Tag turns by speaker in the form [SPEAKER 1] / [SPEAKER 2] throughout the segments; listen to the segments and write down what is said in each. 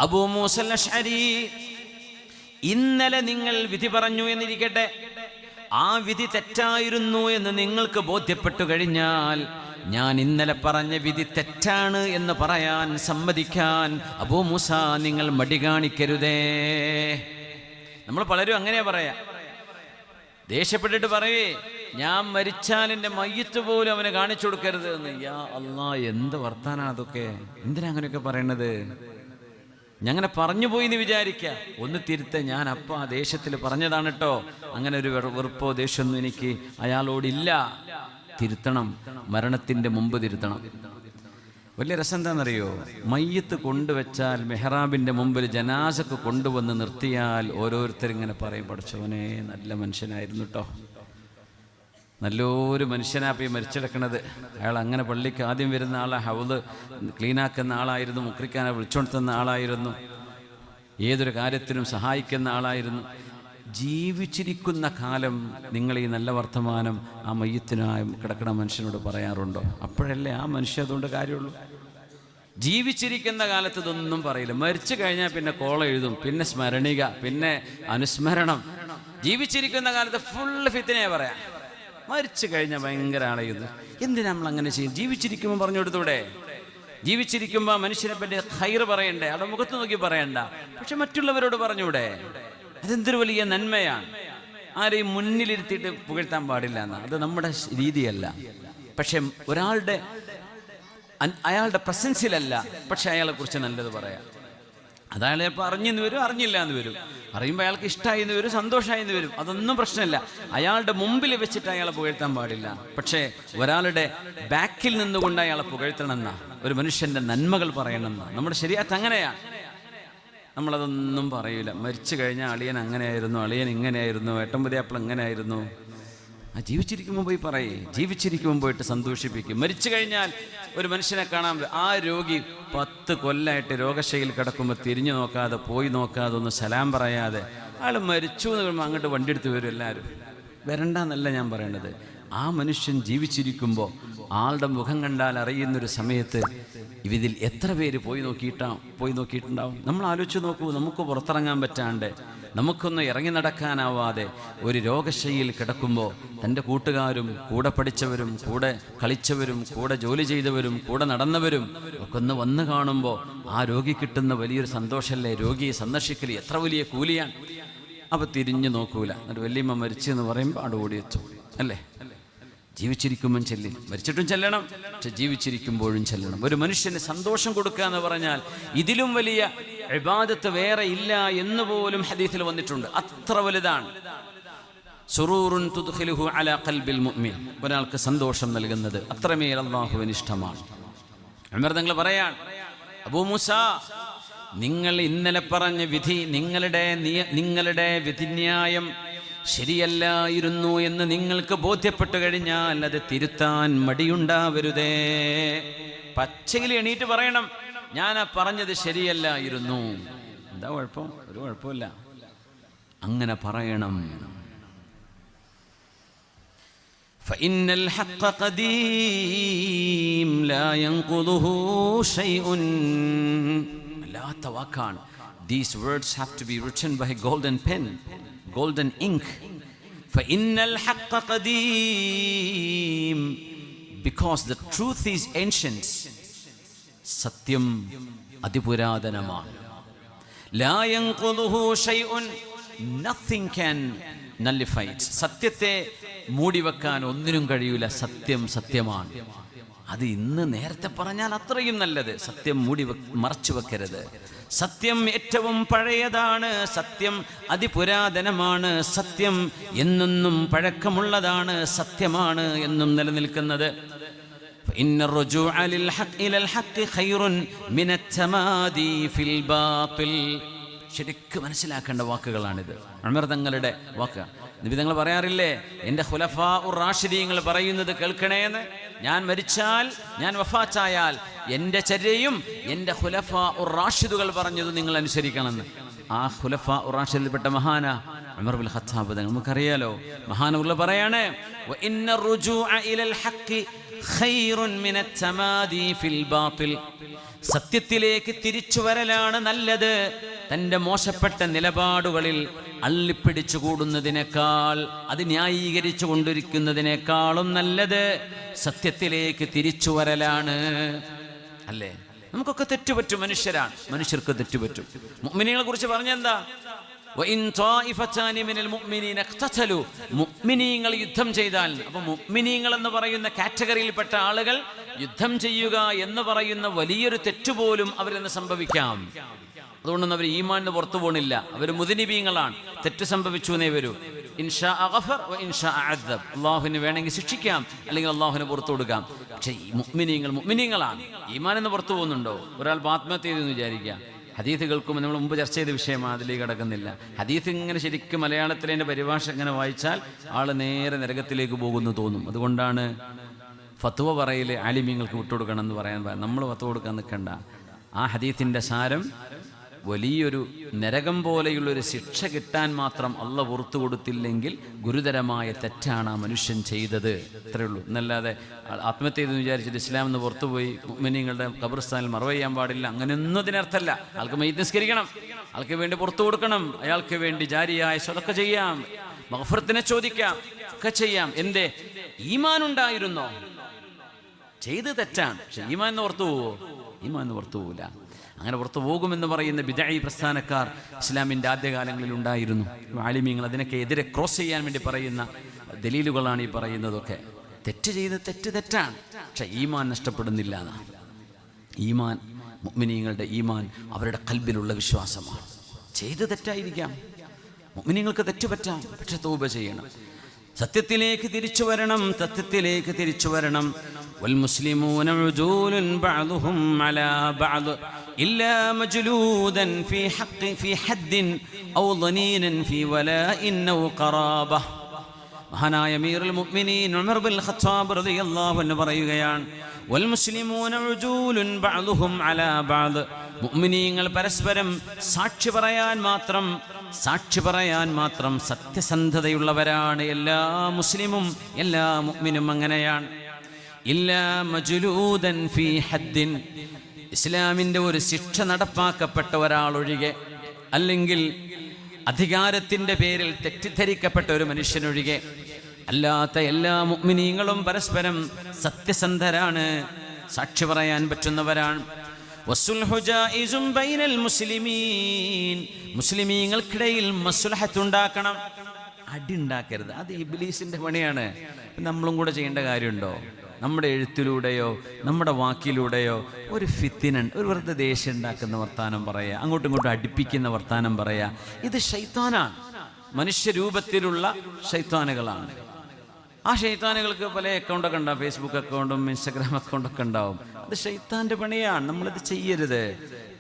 [SPEAKER 1] അബൂ മൂസ അശ്അരി, ഇന്നലെ നിങ്ങൾ വിധി പറഞ്ഞു എന്നിരിക്കട്ടെ, ആ വിധി തെറ്റായിരുന്നു എന്ന് നിങ്ങൾക്ക് ബോധ്യപ്പെട്ടു കഴിഞ്ഞാൽ ഞാൻ ഇന്നലെ പറഞ്ഞ വിധി തെറ്റാണ് എന്ന് പറയാൻ സമ്മതിക്കാൻ അബൂ മൂസ നിങ്ങൾ മടി കാണിക്കരുതേ. നമ്മൾ പലരും അങ്ങനെയാ പറയാ, ദേഷ്യപ്പെട്ടിട്ട് പറയേ ഞാൻ മരിച്ചാൽ എൻ്റെ മയ്യത്ത് പോലും അവനെ കാണിച്ചു കൊടുക്കരുത് എന്ന്. യാ അല്ലാ, എന്ത് വർത്താനാണ് അതൊക്കെ? എന്തിനാ അങ്ങനെയൊക്കെ പറയണത്? ഞങ്ങനെ പറഞ്ഞു പോയി എന്ന് വിചാരിക്കുക. ഒന്ന് തിരുത്ത, ഞാൻ അപ്പം ആ ദേഷ്യത്തിൽ പറഞ്ഞതാണ് കേട്ടോ, അങ്ങനെ ഒരു വെറുപ്പോ ദേഷ്യമൊന്നും എനിക്ക് അയാളോടില്ല. തിരുത്തണം, മരണത്തിൻ്റെ മുമ്പ് തിരുത്തണം. വലിയ രസം എന്താണെന്നറിയോ? മയ്യത്ത് കൊണ്ടുവച്ചാൽ മെഹ്റാബിൻ്റെ മുമ്പിൽ ജനാസക്ക് കൊണ്ടുവന്ന് നിർത്തിയാൽ ഓരോരുത്തരിങ്ങനെ പറയും, പഠിച്ചവനെ നല്ല മനുഷ്യനായിരുന്നു കേട്ടോ, നല്ലൊരു മനുഷ്യനാപ്പി മരിച്ചെടുക്കണത്. അയാൾ അങ്ങനെ പള്ളിക്ക് ആദ്യം വരുന്ന ആളെ ഹൗദ് ക്ലീനാക്കുന്ന ആളായിരുന്നു, മുക്രിക്കാനെ വിളിച്ചോണ്ടുന്ന ആളായിരുന്നു, ഏതൊരു കാര്യത്തിനും സഹായിക്കുന്ന ആളായിരുന്നു. ജീവിച്ചിരിക്കുന്ന കാലം നിങ്ങൾ ഈ നല്ല വർത്തമാനം ആ മയ്യത്തിനായി കിടക്കുന്ന മനുഷ്യനോട് പറയാറുണ്ടോ? അപ്പോഴല്ലേ ആ മനുഷ്യ അതുകൊണ്ട് കാര്യമുള്ളൂ. ജീവിച്ചിരിക്കുന്ന കാലത്ത് ഇതൊന്നും പറയില്ല. മരിച്ചു കഴിഞ്ഞാൽ പിന്നെ കോള എഴുതും, പിന്നെ സ്മരണിക, പിന്നെ അനുസ്മരണം. ജീവിച്ചിരിക്കുന്ന കാലത്ത് ഫുള്ള് ഫിത്തിനെ പറയാം, മരിച്ചു കഴിഞ്ഞാൽ ഭയങ്കര ആളെയ്യുന്നു. എന്തിനാ നമ്മൾ അങ്ങനെ ചെയ്യും? ജീവിച്ചിരിക്കുമ്പോൾ പറഞ്ഞു കൊടുത്തൂടെ? ജീവിച്ചിരിക്കുമ്പോൾ മനുഷ്യനെ പറ്റി ഖൈർ പറയണ്ടേ? അവിടെ മുഖത്ത് നോക്കി പറയണ്ട, പക്ഷെ മറ്റുള്ളവരോട് പറഞ്ഞൂടെ? അതെന്തൊരു വലിയ നന്മയാണ്. ആരെയും മുന്നിലിരുത്തിയിട്ട് പുകഴ്ത്താൻ പാടില്ല എന്നാ, അത് നമ്മുടെ രീതിയല്ല. പക്ഷെ ഒരാളുടെ അയാളുടെ പ്രസൻസിലല്ല, പക്ഷെ അയാളെ കുറിച്ച് നല്ലത് പറയാം. അതയാൾ ചിലപ്പോൾ അറിഞ്ഞെന്ന് വരും, അറിഞ്ഞില്ല എന്ന് വരും. അറിയുമ്പോൾ അയാൾക്ക് ഇഷ്ടമായി എന്ന് വരും, സന്തോഷമായി എന്ന് വരും, അതൊന്നും പ്രശ്നമില്ല. അയാളുടെ മുമ്പിൽ വെച്ചിട്ട് അയാളെ പുകഴ്ത്താൻ പാടില്ല. പക്ഷേ ഒരാളുടെ ബാക്കിൽ നിന്നുകൊണ്ട് അയാളെ പുകഴ്ത്തണമെന്നാ, ഒരു മനുഷ്യൻ്റെ നന്മകൾ പറയണമെന്നാ നമ്മുടെ ശരീഅത്ത് അങ്ങനെയാണ്. നമ്മളതൊന്നും പറയില്ല. മരിച്ചു കഴിഞ്ഞാൽ അളിയൻ അങ്ങനെയായിരുന്നു, അളിയൻ ഇങ്ങനെയായിരുന്നു, ഏട്ടമ്പതിയാപ്പിൾ എങ്ങനെയായിരുന്നു. ആ ജീവിച്ചിരിക്കുമ്പോൾ പോയി പറയേ, ജീവിച്ചിരിക്കുമ്പോൾ പോയിട്ട് സന്തോഷിപ്പിക്കും. മരിച്ചു കഴിഞ്ഞാൽ ഒരു മനുഷ്യനെ കാണാൻ, ആ രോഗി 10 കൊല്ലമായിട്ട് രോഗശൈലിയിൽ കിടക്കുമ്പോൾ തിരിഞ്ഞു നോക്കാതെ, പോയി നോക്കാതെ, ഒന്ന് സലാം പറയാതെ അയാൾ മരിച്ചു എന്ന് പറയുമ്പോൾ അങ്ങോട്ട് വണ്ടി എടുത്ത് വരും എല്ലാവരും. വരണ്ടെന്നല്ല ഞാൻ പറയണത്. ആ മനുഷ്യൻ ജീവിച്ചിരിക്കുമ്പോൾ ആളുടെ മുഖം കണ്ടാൽ അറിയുന്നൊരു സമയത്ത് ഇതിൽ എത്ര പേര് പോയി നോക്കിയിട്ടുണ്ടാവും. നമ്മൾ ആലോചിച്ച് നോക്കൂ, നമുക്ക് പുറത്തിറങ്ങാൻ പറ്റാണ്ട്, നമുക്കൊന്ന് ഇറങ്ങി നടക്കാനാവാതെ ഒരു രോഗശൈലിയിൽ കിടക്കുമ്പോൾ തൻ്റെ കൂട്ടുകാരും കൂടെ പഠിച്ചവരും കൂടെ കളിച്ചവരും കൂടെ ജോലി ചെയ്തവരും കൂടെ നടന്നവരും ഒക്കെ ഒന്ന് വന്ന് കാണുമ്പോൾ ആ രോഗി കിട്ടുന്ന വലിയൊരു സന്തോഷമല്ലേ? രോഗിയെ സന്ദർശിക്കൽ എത്ര വലിയ കൂലിയാണ്. അപ്പോൾ തിരിഞ്ഞു നോക്കൂല. എന്നിട്ട് വല്യമ്മ മരിച്ചു എന്ന് പറയുമ്പോൾ അവിടെ ഓടിയെത്തും, അല്ലേ? ജീവിച്ചിരിക്കുമ്പം ചെല്ലി, മരിച്ചിട്ടും ചെല്ലണം, പക്ഷെ ജീവിച്ചിരിക്കുമ്പോഴും ചെല്ലണം. ഒരു മനുഷ്യന് സന്തോഷം കൊടുക്കുക എന്ന് പറഞ്ഞാൽ ഇതിലും വലിയ ഇബാദത്ത് വേറെ ഇല്ല എന്ന് പോലും ഹദീസിൽ വന്നിട്ടുണ്ട്. അത്ര വലുതാണ്. സുറൂറുൻ തുദ്ഖിലുഹു അലാ ഖൽബിൽ മുഅ്മിൻ, ഒരാൾക്ക് സന്തോഷം നൽകുന്നത് അത്രമേൽ അല്ലാഹുവിന് ഇഷ്ടമാണ്. ഉമർ തങ്ങൾ പറയാൻ, അബൂ മൂസ, നിങ്ങൾ ഇന്നലെ പറഞ്ഞ വിധി, നിങ്ങളുടെ വിധിന്യായം ശരിയല്ലായിരുന്നു എന്ന് നിങ്ങൾക്ക് ബോധ്യപ്പെട്ടു കഴിഞ്ഞാൽ അത് തിരുത്താൻ മടിയുണ്ടാവരുതേ. പച്ചയിൽ എണീറ്റ് പറയണം, ഞാൻ പറഞ്ഞത് ശരിയല്ലായിരുന്നു. എന്താ കുഴപ്പം? ഒരു കുഴപ്പമില്ല, അങ്ങനെ പറയണം. فإن الحق قديم لا ينقضه شيء. لا توكان. These words have to be written by a golden pen, golden ink. فإن الحق قديم, because the truth is ancient. സത്യം അതിപുരാതനമാണ്. لا ينقضه شيء, nothing can nullify it. സത്യത്തെ മൂടിവെക്കാൻ ഒന്നിനും കഴിയൂല. സത്യം സത്യമാണ്. അത് ഇന്ന് നേരത്തെ പറഞ്ഞാൽ അത്രയും നല്ലത്. സത്യം മറച്ചു വെക്കരുത്. സത്യം ഏറ്റവും പഴയതാണ്. സത്യം അതിപുരാതനമാണ്. സത്യം എന്നെന്നും പഴക്കമുള്ളതാണ്. സത്യമാണ് എന്നും നിലനിൽക്കുന്നത്. إن الرجوع إلى الحق خير من التمادي في الباطل. ശരിക്കും മനസ്സിലാക്കേണ്ട വാക്കുകളാണിത്. ഉമർ തങ്ങളുടെ വാക്ക്. നബി തങ്ങൾ പറയാറില്ലേ, എൻ്റെ ഖുലഫാ ഉർ റാഷിദീങ്ങൾ പറയുന്നത് കേൾക്കണേന്ന്. ഞാൻ മരിച്ചാൽ, ഞാൻ വഫാത്തായാൽ എൻ്റെ ചര്യയും എൻ്റെ ഖുലഫാ ഉർ റാഷിദുകൾ പറഞ്ഞത് നിങ്ങൾ അനുസരിക്കണമെന്ന്. ആ ഖുലഫാ ഉർ റാഷിദിൽപ്പെട്ട മഹാന ഉമർ ബിൻ ഖത്താബ് തങ്ങൾ, നമുക്കറിയാലോ, മഹാനവറുകൾ പറയാണ്, വഇന്ന റുജൂഅ ഇലൽ ഹഖ് ഖൈറുൻ മിനത് തമാദി ഫിൽ ബാത്തിൽ. സത്യത്തിലേക്ക് തിരിച്ചു വരലാണ് നല്ലത്. തൻ്റെ മോശപ്പെട്ട നിലപാടുകളിൽ അള്ളിപ്പിടിച്ചു കൂടുന്നതിനേക്കാൾ, അത് ന്യായീകരിച്ചു കൊണ്ടിരിക്കുന്നതിനേക്കാളും നല്ലത് സത്യത്തിലേക്ക് തിരിച്ചു വരലാണ്. അല്ലേ? നമുക്കൊക്കെ തെറ്റുപറ്റും, മനുഷ്യരാണ്, മനുഷ്യർക്ക് തെറ്റുപറ്റും. മുഅ്മിനീങ്ങളെ കുറിച്ച് പറഞ്ഞെന്താ? മുഅ്മിനീങ്ങൾ യുദ്ധം ചെയ്താൽ, അപ്പൊ മുഅ്മിനീങ്ങൾ എന്ന് പറയുന്ന കാറ്റഗറിയിൽപ്പെട്ട ആളുകൾ യുദ്ധം ചെയ്യുക എന്ന് പറയുന്ന വലിയൊരു തെറ്റുപോലും അവരിൽ നിന്ന് സംഭവിക്കാം. അതുകൊണ്ടൊന്നും അവർ ഈമാനിന് പുറത്തു പോകണില്ല. അവർ മുദ്നിബീങ്ങളാണ്, തെറ്റ് സംഭവിച്ചു എന്നേ വരൂ. ഇൻഷാ ഗഫർ വ ഇൻഷാ അഅദബ്. അള്ളാഹുവിന് വേണമെങ്കിൽ ശിക്ഷിക്കാം, അല്ലെങ്കിൽ അള്ളാഹുവിന് പുറത്തു കൊടുക്കാം. പക്ഷെ ഈ മുഅ്മിനീങ്ങളാണ്. ഈമാനെന്ന് പുറത്തു പോകുന്നുണ്ടോ? ഒരാൾ ആത്മഹത്യ ചെയ്തെന്ന് വിചാരിക്കുക. ഹദീത്ത് കേൾക്കുമ്പോൾ നമ്മൾ മുമ്പ് ചർച്ച ചെയ്ത വിഷയമാണ്, അതിലേക്ക് കിടക്കുന്നില്ല. ഹദീത്ത് ഇങ്ങനെ ശരിക്കും മലയാളത്തിലെ എൻ്റെ പരിഭാഷ ഇങ്ങനെ വായിച്ചാൽ ആൾ നേരെ നരകത്തിലേക്ക് പോകുന്നു തോന്നും. അതുകൊണ്ടാണ് ഫത്വ പറയൽ ആലിമീങ്ങൾക്ക് വിട്ടുകൊടുക്കണം എന്ന് പറയാൻ. നമ്മൾ ഫത്വ കൊടുക്കാൻ നിൽക്കണ്ട. ആ ഹദീത്തിൻ്റെ സാരം വലിയൊരു നരകം പോലെയുള്ളൊരു ശിക്ഷ കിട്ടാൻ മാത്രം അള്ള പുറത്തു കൊടുത്തില്ലെങ്കിൽ ഗുരുതരമായ തെറ്റാണ് ആ മനുഷ്യൻ ചെയ്തത്. അത്രയേ ഉള്ളൂ. എന്നല്ലാതെ ആത്മഹത്യ ചെയ്തെന്ന് വിചാരിച്ചിട്ട് ഇസ്ലാം എന്ന് പുറത്തുപോയി മുഅ്മിനീങ്ങളുടെ ഖബർസ്ഥാനിൽ മറവ് ചെയ്യാൻ പാടില്ല, അങ്ങനെയൊന്നും ഇതിനർത്ഥമല്ല. ആൾക്ക് മയ്യിത്ത് നിസ്കരിക്കണം, ആൾക്ക് വേണ്ടി പുറത്തു കൊടുക്കണം, അയാൾക്ക് വേണ്ടി ജാരിയായ സ്വതക്ക ചെയ്യാം, മഗ്ഫിറത്തിനെ ചോദിക്കാം, ഒക്കെ ചെയ്യാം. എന്തേ? ഈമാൻ ഉണ്ടായിരുന്നോ? ചെയ്ത് തെറ്റാണ്, പക്ഷെ ഈമാൻ എന്ന് പുറത്തു പോവോ? ഈമാൻ എന്ന് പുറത്തു പോവില്ല. അങ്ങനെ പുറത്തു പോകുമെന്ന് പറയുന്ന ബിദ്അഈ പ്രസ്ഥാനക്കാർ ഇസ്ലാമിൻ്റെ ആദ്യകാലങ്ങളിൽ ഉണ്ടായിരുന്നു. ആലിമീങ്ങൾ അതിനൊക്കെ എതിരെ ക്രോസ് ചെയ്യാൻ വേണ്ടി പറയുന്ന ദലീലുകളാണ് ഈ പറയുന്നതൊക്കെ. തെറ്റ് ചെയ്ത് തെറ്റാണ്, പക്ഷെ ഈമാൻ നഷ്ടപ്പെടുന്നില്ല എന്നാണ്. ഈമാൻ, മുഅ്മിനീങ്ങളുടെ ഈമാൻ അവരുടെ ഖൽബിലുള്ള വിശ്വാസമാണ്. ചെയ്ത് തെറ്റായിരിക്കാം, മുഅ്മിനീങ്ങൾക്ക് തെറ്റ് പറ്റാം, പക്ഷെ തൗബ ചെയ്യണം, സത്യത്തിലേക്ക് തിരിച്ചു വരണം, സത്യത്തിലേക്ക് തിരിച്ചു വരണം. والمسلمون عدول بعضهم على بعض إلا مجلودا في حد أو ضنينا في ولاء أو قرابة. മഹാനായ അമീറുൽ മുഅ്മിനീൻ ഉമർ ബിൻ ഖത്താബ് റളിയല്ലാഹു അൻഹു പറയുകയാണ്, വൽ മുസ്ലിമൂന ഉജൂലുൻ ബഅ്ദുഹും അലാ ബഅദ്. മുഅ്മിനീങ്ങൾ പരസ്പരം സാക്ഷി പറയാൻ മാത്രം സത്യസന്ധതയുള്ളവരാണ്. എല്ലാ മുസ്ലിമും എല്ലാ മുഅ്മിനും അങ്ങനെയാണ്. ഇല്ലാ മജ്ലൂദൻ ഫീ ഹദ്ദിൻ, ഇസ്ലാമിൻ്റെ ഒരു ശിക്ഷ നടപ്പാക്കപ്പെട്ട ഒരാളൊഴികെ, അല്ലെങ്കിൽ അധികാരത്തിൻ്റെ പേരിൽ തെറ്റിദ്ധരിക്കപ്പെട്ട ഒരു മനുഷ്യനൊഴികെ, അല്ലാത്ത എല്ലാ മുഅ്മിനീങ്ങളും പരസ്പരം സത്യസന്ധരാണ്, സാക്ഷി പറയാൻ പറ്റുന്നവരാണ്. വസ്സുൽഹു ജായിസും ബൈനൽ മുസ്ലിമീൻ, മുസ്ലിമീങ്ങൾക്കിടയിൽ മസ്ലഹത്തുണ്ടാക്കണം, അടി ഉണ്ടാക്കരുത്. അത് ഇബ്ലീസിൻ്റെ പണിയാണ്. നമ്മളും കൂടെ ചെയ്യേണ്ട കാര്യമുണ്ടോ? നമ്മുടെ എഴുത്തിലൂടെയോ നമ്മുടെ വാക്കിലൂടെയോ ഒരു ഫിത്തിനൻ, ഒരു വെറുതെ ദേഷ്യം ഉണ്ടാക്കുന്ന വർത്താനം പറയുക, അങ്ങോട്ടും ഇങ്ങോട്ടും അടുപ്പിക്കുന്ന വർത്താനം പറയുക, ഇത് ശൈത്താനാണ്. മനുഷ്യരൂപത്തിലുള്ള ശൈത്താനുകളാണ്. ആ ശൈത്താനുകൾക്ക് പല അക്കൗണ്ടൊക്കെ ഉണ്ടാവും, ഫേസ്ബുക്ക് അക്കൗണ്ടും ഇൻസ്റ്റഗ്രാം അക്കൗണ്ടൊക്കെ ഉണ്ടാവും. അത് ശൈത്താൻ്റെ പണിയാണ്, നമ്മളിത് ചെയ്യരുത്.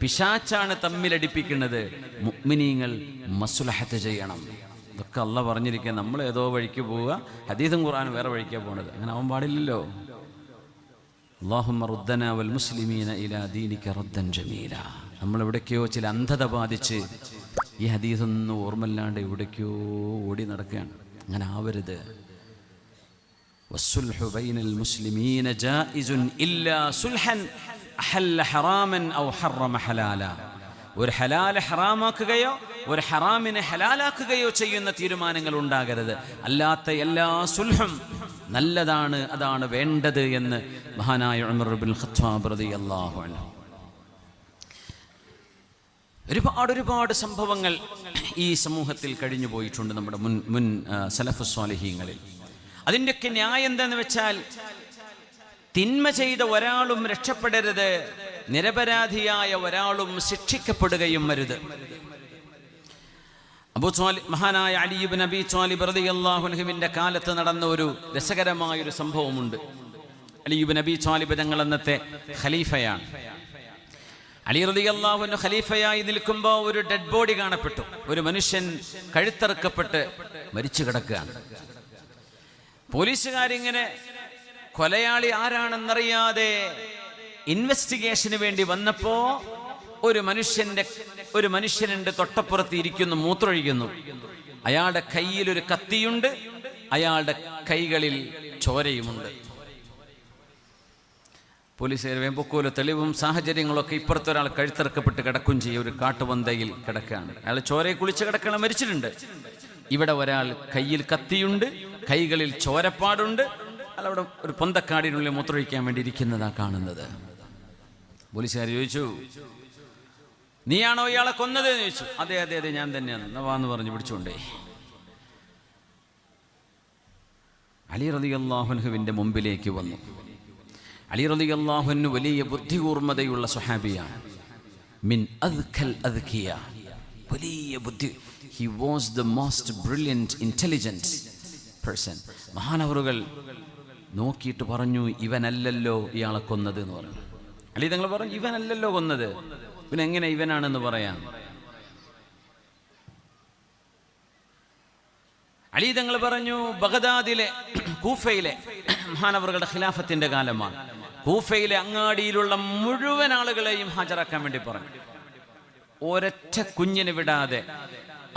[SPEAKER 1] പിശാച്ചാണ് തമ്മിലടിപ്പിക്കുന്നത്. മുഅ്മിനീങ്ങൾ മസ്ലഹത്ത് ചെയ്യണം. ഇതൊക്കെ അള്ളാഹ് പറഞ്ഞിരിക്കുക. നമ്മൾ ഏതോ വഴിക്ക് പോവുക, ഹദീസും ഖുർആനും വേറെ വഴിക്കാണ് പോകുന്നത്. അങ്ങനെ ആവാൻ പാടില്ലല്ലോ. അല്ലാഹുമ്മ റുദ്ദനാ വൽ മുസ്ലിമീന ഇലാ ദീനിക റദ്ദൻ ജമീല. നമ്മൾ എവിടേക്കോ ചില അന്ധത ബാധിച്ച് ഈ ഹദീസൊന്നും ഓർമ്മയില്ലാണ്ട് എവിടേക്കോ ഓടി നടക്കുകയാണ്. അങ്ങനെ ആവരുത്. വസ്സുൽഹു ബൈനൽ മുസ്ലിമീന ജായിസുൻ ഇല്ലാ സുൽഹൻ അഹല്ല ഹറാമൻ ഔ ഹറമ ഹലാല. ഒരു ഹലാല ഹറാമാക്കുകയോ ഒരു ഹറാമിനെ ഹലാലാക്കുകയോ ചെയ്യുന്ന തീരുമാനങ്ങൾ ഉണ്ടാകരുത്. അല്ലാത്ത എല്ലാ സുൽഹും നല്ലതാണ്, അതാണ് വേണ്ടത് എന്ന് മഹാനായ ഉമർ ബിൻ ഖത്താബ് റളിയല്ലാഹു അൻഹു. ഒരുപാട് സംഭവങ്ങൾ ഈ സമൂഹത്തിൽ കഴിഞ്ഞു പോയിട്ടുണ്ട്, നമ്മുടെ മുൻ സലഫ് സ്വാലിഹീങ്ങളിൽ. അതിൻ്റെയൊക്കെ ന്യായം എന്താണെന്ന് വെച്ചാൽ, തിന്മ ചെയ്ത ഒരാളും രക്ഷപ്പെടരുത്, നിരപരാധിയായ ഒരാളും ശിക്ഷിക്കപ്പെടുകയും അരുത്. മഹാനായ അലി ഇബ്നു അബീ ത്വാലിബ് റളിയല്ലാഹു അൻഹുവിന്റെ കാലത്ത് നടന്ന ഒരു രസകരമായൊരു സംഭവമുണ്ട്. അലി ഇബ്നു അബീ ത്വാലിബ് തങ്ങൾ അന്നത്തെ ഖലീഫയാണ്. അലി റളിയല്ലാഹു അൻഹു ഖലീഫയായി നിൽക്കുമ്പോൾ ഒരു ഡെഡ് ബോഡി കാണപ്പെട്ടു. ഒരു മനുഷ്യൻ കഴുത്തറുക്കപ്പെട്ട് മരിച്ചു കിടക്കുകയാണ്. പോലീസുകാരിങ്ങനെ കൊലയാളി ആരാണെന്നറിയാതെ ഇൻവെസ്റ്റിഗേഷന് വേണ്ടി വന്നപ്പോ ഒരു മനുഷ്യനുണ്ട് തൊട്ടപ്പുറത്ത് ഇരിക്കുന്നു, മൂത്രമൊഴിക്കുന്നു. അയാളുടെ കയ്യിൽ ഒരു കത്തിയുണ്ട്, അയാളുടെ കൈകളിൽ ചോരയുമുണ്ട്. പോലീസുകാർ വേമ്പൊക്കോലോ തെളിവും സാഹചര്യങ്ങളൊക്കെ ഇപ്പുറത്തൊരാൾ കഴുത്തിറക്കപ്പെട്ട് കിടക്കും ചെയ്യും. ഒരു കാട്ടുപന്തയിൽ കിടക്കുകയാണ്. അയാൾ ചോരയെ കുളിച്ച് കിടക്കണം, മരിച്ചിട്ടുണ്ട്. ഇവിടെ ഒരാൾ കയ്യിൽ കത്തിയുണ്ട്, കൈകളിൽ ചോരപ്പാടുണ്ട്. അയാൾ അവിടെ ഒരു പൊന്തക്കാടിനുള്ളിൽ മൂത്രമൊഴിക്കാൻ വേണ്ടി ഇരിക്കുന്നതാ കാണുന്നത്. പോലീസുകാർ ചോദിച്ചു, നീയാണോ ഇയാളെ കൊന്നത് എന്ന് ചോദിച്ചു. അതെ അതെ അതെ ഞാൻ തന്നെയാണ്. നവാന്ന് പറഞ്ഞ് പിടിച്ചുകൊണ്ടേ അലി റളിയല്ലാഹു അൻഹുവിൻ്റെ മുമ്പിലേക്ക് വന്നു. അലി റളിയല്ലാഹു അൻഹു വലിയ ബുദ്ധികൂർമ്മതയുള്ള സ്വഹാബിയാണ്. മിൻ അദ്ഖൽ അദ്ഖിയ, വലിയ ബുദ്ധി. He was the most brilliant intelligent person. മഹാനവറുകൾ നോക്കിയിട്ട് പറഞ്ഞു, ഇവനല്ലല്ലോ ഇയാളെ കൊന്നത് എന്ന് പറഞ്ഞു. അലി തങ്ങൾ പറഞ്ഞു, ഇവനല്ലല്ലോ കൊന്നത്, പിന്നെ എങ്ങനെ ഇവനാണെന്ന് പറയാം? അലി തങ്ങൾ പറഞ്ഞു, ബഗ്ദാദിലെ കൂഫയിലെ മഹാനവറുകളുടെ ഖിലാഫത്തിന്റെ കാലമാണ്. കൂഫയിലെ അങ്ങാടിയിലുള്ള മുഴുവൻ ആളുകളെയും ഹാജരാക്കാൻ വേണ്ടി പറഞ്ഞു. ഒരൊറ്റ കുഞ്ഞിനെ വിടാതെ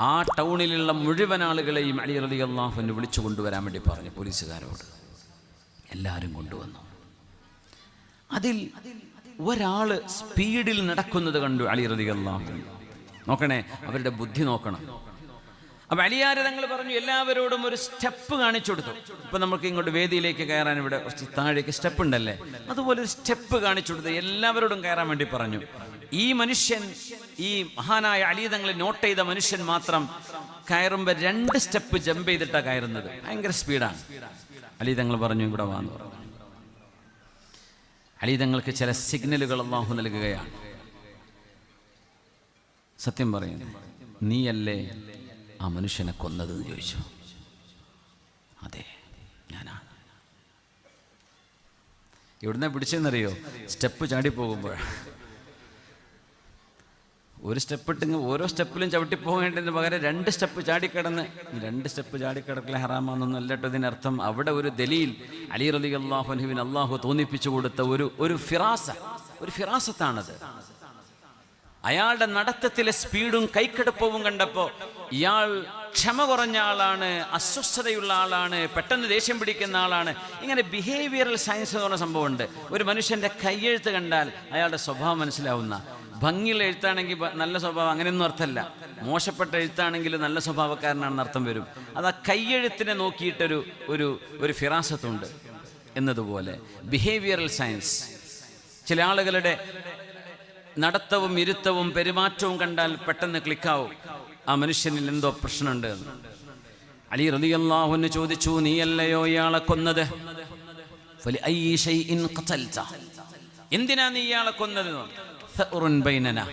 [SPEAKER 1] ആ ടൗണിലുള്ള മുഴുവൻ ആളുകളെയും അലി റളിയല്ലാഹു അൻഹു വിളിച്ചു കൊണ്ടുവരാൻ വേണ്ടി പറഞ്ഞു പോലീസുകാരോട്. എല്ലാവരും കൊണ്ടുവന്നു. അതിൽ ഒരാള് സ്പീഡിൽ നടക്കുന്നത് കണ്ടു അലി റളിയല്ലാഹു അൻഹു. നോക്കണേ, അവരുടെ ബുദ്ധി നോക്കണം. അപ്പം അലിയാര് തങ്ങൾ പറഞ്ഞു, എല്ലാവരോടും ഒരു സ്റ്റെപ്പ് കാണിച്ചു കൊടുത്തു. ഇപ്പം നമുക്ക് ഇങ്ങോട്ട് വേദിയിലേക്ക് കയറാൻ ഇവിടെ കുറച്ച് താഴേക്ക് സ്റ്റെപ്പ് ഉണ്ടല്ലേ, അതുപോലെ ഒരു സ്റ്റെപ്പ് കാണിച്ചു കൊടുത്ത് എല്ലാവരോടും കയറാൻ വേണ്ടി പറഞ്ഞു. ഈ മനുഷ്യൻ, ഈ മഹാനായ അലി തങ്ങൾ നോട്ട് ചെയ്ത മനുഷ്യൻ മാത്രം കയറുമ്പോൾ 2 സ്റ്റെപ്പ് ജമ്പ് ചെയ്തിട്ടാണ് കയറുന്നത്. ഭയങ്കര സ്പീഡാണ്. അലി തങ്ങൾ പറഞ്ഞു, ഇവിടെ വാന്ന് പറഞ്ഞു. അലി തങ്ങൾക്ക് ചില സിഗ്നലുകൾ അല്ലാഹു നൽകുകയാണ്. സത്യം പറയുന്നു, നീയല്ലേ ആ മനുഷ്യനെ കൊന്നത് എന്ന് ചോദിച്ചു. അതെ, ഞാനാണ്. എവിടുന്ന പിടിച്ചെന്നറിയോ? സ്റ്റെപ്പ് ചാടിപ്പോകുമ്പോൾ ഒരു സ്റ്റെപ്പ് ഇട്ടെങ്കിൽ ഓരോ സ്റ്റെപ്പിലും ചവിട്ടി പോകേണ്ടതിന് പകരം 2 സ്റ്റെപ്പ് ചാടിക്കിടന്ന്, 2 സ്റ്റെപ്പ് ചാടിക്കിടക്കല ഹറാമാണെന്നൊന്നും അല്ലട്ടോ ഇതിനർത്ഥം. അവിടെ ഒരു ദലീൽ അലി റളിയല്ലാഹു അൻഹുവിന് അള്ളാഹു തോന്നിപ്പിച്ചു കൊടുത്ത ഒരു ഫിറാസത്താണത്. അയാളുടെ നടത്തത്തിലെ സ്പീഡും കൈക്കടുപ്പവും കണ്ടപ്പോൾ ഇയാൾ ക്ഷമ കുറഞ്ഞ ആളാണ്, അസ്വസ്ഥതയുള്ള ആളാണ്, പെട്ടെന്ന് ദേഷ്യം പിടിക്കുന്ന ആളാണ്. ഇങ്ങനെ ബിഹേവിയറൽ സയൻസ് എന്ന് പറഞ്ഞ സംഭവമുണ്ട്. ഒരു മനുഷ്യൻ്റെ കയ്യെഴുത്ത് കണ്ടാൽ അയാളുടെ സ്വഭാവം മനസ്സിലാവുന്ന. ഭംഗിയുള്ള എഴുത്താണെങ്കിൽ നല്ല സ്വഭാവം, അങ്ങനെയൊന്നും അർത്ഥമല്ല. മോശപ്പെട്ട എഴുത്താണെങ്കിൽ നല്ല സ്വഭാവക്കാരനാണെന്ന് അർത്ഥം വരും. അത് ആ കയ്യെഴുത്തിനെ നോക്കിയിട്ടൊരു ഒരു ഫിറാസത്തുണ്ട് എന്നതുപോലെ ബിഹേവിയറൽ സയൻസ്. ചില ആളുകളുടെ നടത്തവും ഇരുത്തവും പെരുമാറ്റവും കണ്ടാൽ പെട്ടെന്ന് ക്ലിക്കാവും, ആ മനുഷ്യനിൽ എന്തോ പ്രശ്നമുണ്ട് എന്ന്. അലി റളിയല്ലാഹു അൻഹു ചോദിച്ചു, നീയല്ലയോ ഇയാളെ കൊന്നത്? ഫലഅയ്യി ശൈഇൻ ഖതൽത, എന്തിനാ നീ ഇയാളെ കൊന്നത്? സഅറുൻ ബൈനനാ,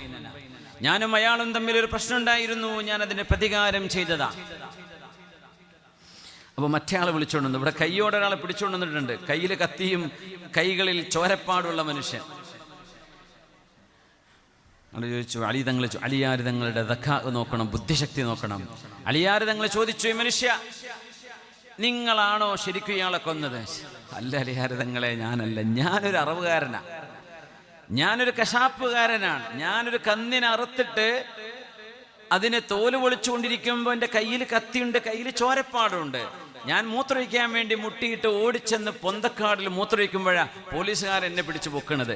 [SPEAKER 1] ഞാനും അയാളും തമ്മിൽ ഒരു പ്രശ്നം ഉണ്ടായിരുന്നു, ഞാൻ അതിന് പ്രതികാരം ചെയ്തതാ. അപ്പോൾ മറ്റേ ആളെ വിളിച്ചുകൊണ്ടുവന്നു. ഇവിടെ കൈയോടെ ഒരാളെ പിടിച്ചുകൊണ്ടുവന്നിട്ടുണ്ട്, കയ്യിൽ കത്തിയും കൈകളിൽ ചോരപ്പാടുള്ള മനുഷ്യൻ. അയാൾ ചോദിച്ചു, അലി തങ്ങൾ, അലിയാർ തങ്ങളുടെ ദക്കാ നോക്കണം, ബുദ്ധിശക്തി നോക്കണം. അലിയാർ തങ്ങൾ ചോദിച്ചു, ഈ മനുഷ്യ നിങ്ങളാണോ ശരിക്കും ഇയാളെ കൊന്നത്? അല്ല അലിയാർ തങ്ങളെ, ഞാനല്ല, ഞാനൊരു അറവുകാരനാണ്, ഞാനൊരു കശാപ്പുകാരനാണ്. ഞാനൊരു കന്നിനെ അറുത്തിട്ട് അതിനെ തോല് പൊളിച്ചുകൊണ്ടിരിക്കുമ്പോൾ എൻ്റെ കയ്യിൽ കത്തിയുണ്ട്, കയ്യിൽ ചോരപ്പാടുണ്ട്. ഞാൻ മൂത്രമൊഴിക്കാൻ വേണ്ടി മുട്ടിയിട്ട് ഓടിച്ചെന്ന് പൊന്തക്കാടിൽ മൂത്രമൊഴിക്കുമ്പോഴാണ് പോലീസുകാരെന്നെ പിടിച്ചു പൊക്കണത്.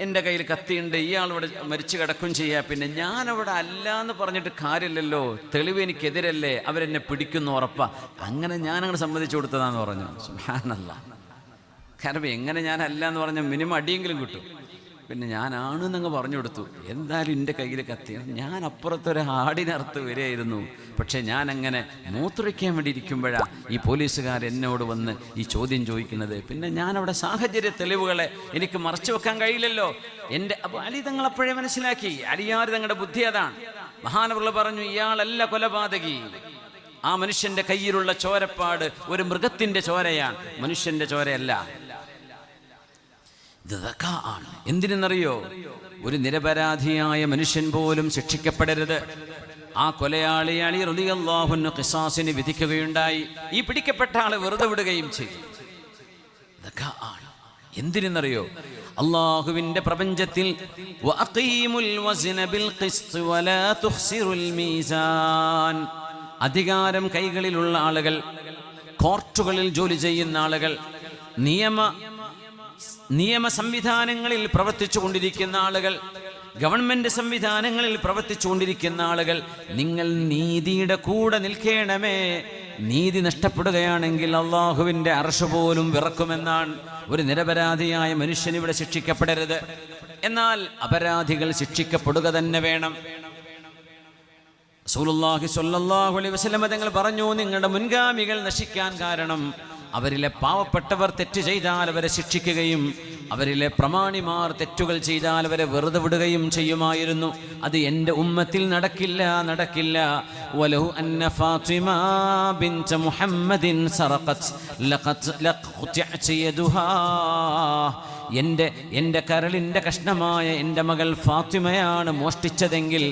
[SPEAKER 1] എൻ്റെ കയ്യിൽ കത്തിയുണ്ട്, ഇയാളിവിടെ മരിച്ചു കിടക്കും ചെയ്യുക, പിന്നെ ഞാനവിടെ അല്ല എന്ന് പറഞ്ഞിട്ട് കാര്യമില്ലല്ലോ, തെളിവ് എനിക്കെതിരല്ലേ, അവരെന്നെ പിടിക്കുന്നു ഉറപ്പാ. അങ്ങനെ ഞാനങ്ങനെ സമ്മതിച്ചു കൊടുത്തതാന്ന് പറഞ്ഞു. സുബ്ഹാനല്ലാഹ്. കാരണം എങ്ങനെ ഞാനല്ല എന്ന് പറഞ്ഞാൽ മിനിമം അടിയെങ്കിലും കിട്ടും. പിന്നെ ഞാനാണെന്നങ്ങ് പറഞ്ഞു കൊടുത്തു. എന്തായാലും എൻ്റെ കയ്യിൽ കത്തിയാണ്, ഞാൻ അപ്പുറത്തൊരു ആടിനറുത്ത് വരികയായിരുന്നു. പക്ഷേ ഞാനങ്ങനെ മൂത്രയ്ക്കാൻ വേണ്ടി ഇരിക്കുമ്പോഴാണ് ഈ പോലീസുകാർ എന്നോട് വന്ന് ഈ ചോദ്യം ചോദിക്കുന്നത്. പിന്നെ ഞാനവിടെ സാഹചര്യ തെളിവുകളെ എനിക്ക് മറച്ചു വെക്കാൻ കഴിയില്ലല്ലോ. അപ്പോൾ അലി തങ്ങൾ അപ്പോഴേ മനസ്സിലാക്കി, അലിയാർ തങ്ങളുടെ ബുദ്ധി അതാണ്. മഹാനവറുകൾ പറഞ്ഞു, ഇയാളല്ല കൊലപാതകി, ആ മനുഷ്യൻ്റെ കയ്യിലുള്ള ചോരപ്പാട് ഒരു മൃഗത്തിൻ്റെ ചോരയാണ്, മനുഷ്യൻ്റെ ചോരയല്ല. ഇത് ആണ്. എന്തിനെന്നറിയോ? ഒരു നിരപരാധിയായ മനുഷ്യൻ പോലും ശിക്ഷിക്കപ്പെടരുത്. ആ കൊലയാളി അലി റളിയല്ലാഹു അൻഹു ഖിസാസിന് വിധിക്കുകയുണ്ടായി. ഈ പിടിക്കപ്പെട്ട ആളെ വെറുതെ വിടുകയും ചെയ്തു. ഇതൊക്കെ ആണ്. എന്തിനെന്നറിയോ? അല്ലാഹുവിന്റെ പ്രപഞ്ചത്തിൽ വഅഖീമുൽ വസ്ന ബിൽ ഖിസ്ത് വലാ തുഖ്സിറുൽ മീസാൻ, അധികാരം കൈകളിലുള്ള ആളുകൾ, കോർട്ടുകളിൽ ജോലി ചെയ്യുന്ന ആളുകൾ, നിയമ നിയമ സംവിധാനങ്ങളിൽ പ്രവർത്തിച്ചു കൊണ്ടിരിക്കുന്ന ആളുകൾ, ഗവൺമെന്റ് സംവിധാനങ്ങളിൽ പ്രവർത്തിച്ചു കൊണ്ടിരിക്കുന്ന ആളുകൾ, നിങ്ങൾ നീതിയുടെ കൂടെ നിൽക്കണമേ. നീതി നഷ്ടപ്പെടുകയാണെങ്കിൽ അള്ളാഹുവിൻ്റെ അർശ് പോലും വിറക്കുമെന്നാണ്. ഒരു നിരപരാധിയായ മനുഷ്യൻ ഇവിടെ ശിക്ഷിക്കപ്പെടരുത്, എന്നാൽ അപരാധികൾ ശിക്ഷിക്കപ്പെടുക തന്നെ വേണം. റസൂലുള്ളാഹി സ്വല്ലല്ലാഹു അലൈഹി വസല്ലം തങ്ങൾ പറഞ്ഞു, നിങ്ങളുടെ മുൻഗാമികൾ നശിക്കാൻ കാരണം അവരിലെ പാവപ്പെട്ടവർ തെറ്റ് ചെയ്താൽ അവരെ ശിക്ഷിക്കുകയും അവരിലെ പ്രമാണിമാർ തെറ്റുകൾ ചെയ്താൽ അവരെ വെറുതെ വിടുകയും ചെയ്യുമായിരുന്നു. അത് എൻ്റെ ഉമ്മത്തിൽ നടക്കില്ല. വലഹു അന്ന ഫാത്തിമ ബിൻത മുഹമ്മദിൻ സറഖത് ലഖത് യദുഹാ. എൻ്റെ കരളിൻ്റെ കഷ്ണമായ എൻ്റെ മകൾ ഫാത്തിമയാണ് മോഷ്ടിച്ചതെങ്കിൽ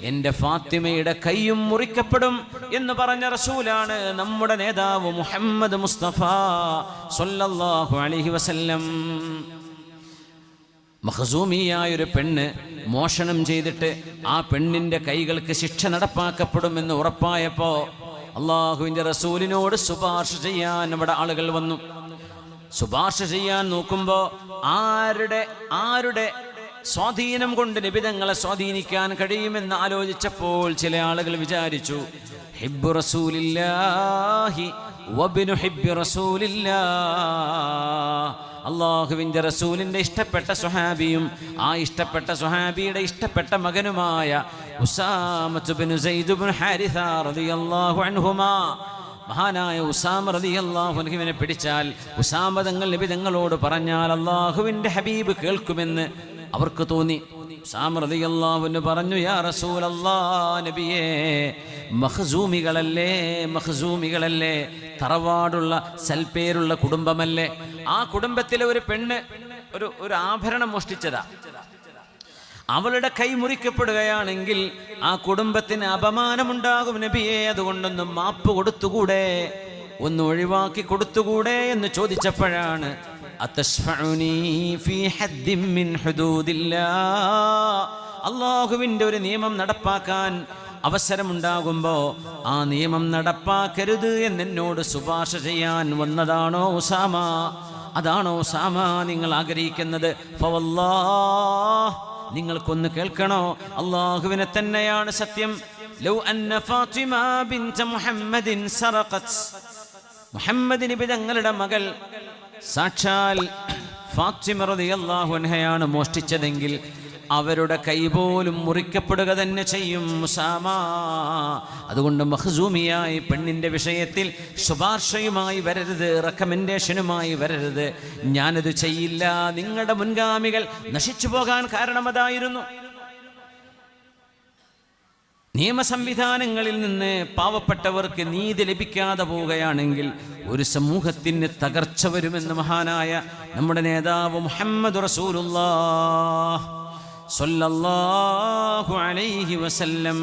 [SPEAKER 1] എൻ്റെ ഫാത്തിമയുടെ കൈയും മുറിക്കപ്പെടും എന്ന് പറഞ്ഞ റസൂലാണ് നമ്മുടെ നേതാവ് മുഹമ്മദ് മുസ്തഫ സ്വല്ലല്ലാഹു അലൈഹി വസല്ലം. മഖ്സൂമിയായൊരു പെണ്ണ് മോഷണം ചെയ്തിട്ട് ആ പെണ്ണിൻ്റെ കൈകൾക്ക് ശിക്ഷ നടപ്പാക്കപ്പെടുമെന്ന് ഉറപ്പായപ്പോൾ അള്ളാഹുവിൻ്റെ റസൂലിനോട് ശുപാർശ ചെയ്യാൻ നമ്മുടെ ആളുകൾ വന്നു. ശുപാർശ ചെയ്യാൻ നോക്കുമ്പോൾ ആരുടെ സ്വാധീനം കൊണ്ട് നിബിതങ്ങളെ സ്വാധീനിക്കാൻ കഴിയുമെന്ന് ആലോചിച്ചപ്പോൾ ചില ആളുകൾ വിചാരിച്ചു, ഹിബ്ബു റസൂലില്ലാഹി വബ്നു ഹിബ്ബി റസൂലില്ലാഹ്. അള്ളാഹുവിൻ്റെ റസൂലിൻ്റെ ഇഷ്ടപ്പെട്ട സ്വഹാബിയും ആ ഇഷ്ടപ്പെട്ട സ്വഹാബിയുടെ ഇഷ്ടപ്പെട്ട മകനുമായ ഉസാമത്ത് ബിൻ സൈദ് ബിൻ ഹാരിസ റളിയല്ലാഹു അൻഹുമാ. മഹാനായ ഉസാമ റളിയല്ലാഹു അൻഹുവിനെ പിടിച്ചാൽ ഉസാമ തങ്ങൾ നബി തങ്ങളോട് പറഞ്ഞാൽ അള്ളാഹുവിൻ്റെ ഹബീബ് കേൾക്കുമെന്ന് അവർക്ക് തോന്നി. ഉസാമ റളിയല്ലാഹു അൻഹു പറഞ്ഞു, യാ റസൂലല്ലാഹ്, നബിയേ, മഖ്സൂമികളല്ലേ, തറവാടുള്ള സൽപേരുള്ള കുടുംബമല്ലേ? ആ കുടുംബത്തിലെ ഒരു പെണ്ണ് ഒരു ആഭരണം മോഷ്ടിച്ചതാ. അവളുടെ കൈ മുറിക്കപ്പെടുകയാണെങ്കിൽ ആ കുടുംബത്തിന് അപമാനമുണ്ടാകും നബിയെ. അതുകൊണ്ടൊന്ന് മാപ്പ് കൊടുത്തുകൂടെ, ഒന്ന് ഒഴിവാക്കി കൊടുത്തുകൂടെ എന്ന് ചോദിച്ചപ്പോഴാണ് അള്ളാഹുവിൻ്റെ ഒരു നിയമം നടപ്പാക്കാൻ അവസരമുണ്ടാകുമ്പോൾ ആ നിയമം നടപ്പാക്കരുത് എന്നോട് ശുപാർശ ചെയ്യാൻ വന്നതാണോ ഉസാമ? അതാണോ ഉസാമ നിങ്ങൾ ആഗ്രഹിക്കുന്നത്? ഫവല്ലാഹ്, നിങ്ങൾക്കൊന്ന് കേൾക്കണോ? അള്ളാഹുവിനെ തന്നെയാണ് സത്യം. ലൗ അന്ന ഫാത്തിമ ബിൻത മുഹമ്മദിൻ സറഖത്, മുഹമ്മദ് നബി തങ്ങളുടെ മകൾ സാക്ഷാൽ ഫാത്തിമ റളിയല്ലാഹു അൻഹയാണ് മോഷ്ടിച്ചതെങ്കിൽ അവരുടെ കൈ പോലും മുറിക്കപ്പെടുക തന്നെ ചെയ്യും ഉസാമ. അതുകൊണ്ട് മഖ്സൂമിയായി പെണ്ണിൻ്റെ വിഷയത്തിൽ ശുപാർശയുമായി വരരുത്, റെക്കമെൻഡേഷനുമായി വരരുത്. ഞാനത് ചെയ്യില്ല. നിങ്ങളുടെ മുൻഗാമികൾ നശിച്ചു പോകാൻ കാരണം അതായിരുന്നു. നിയമ സംവിധാനങ്ങളിൽ നിന്ന് പാവപ്പെട്ടവർക്ക് നീതി ലഭിക്കാതെ പോവുകയാണെങ്കിൽ ഒരു സമൂഹത്തിന് തകർച്ച വരുമെന്ന് മഹാനായ നമ്മുടെ നേതാവ് മുഹമ്മദ് റസൂലുള്ളാഹ് സ്വല്ലല്ലാഹു അലൈഹി വസല്ലം.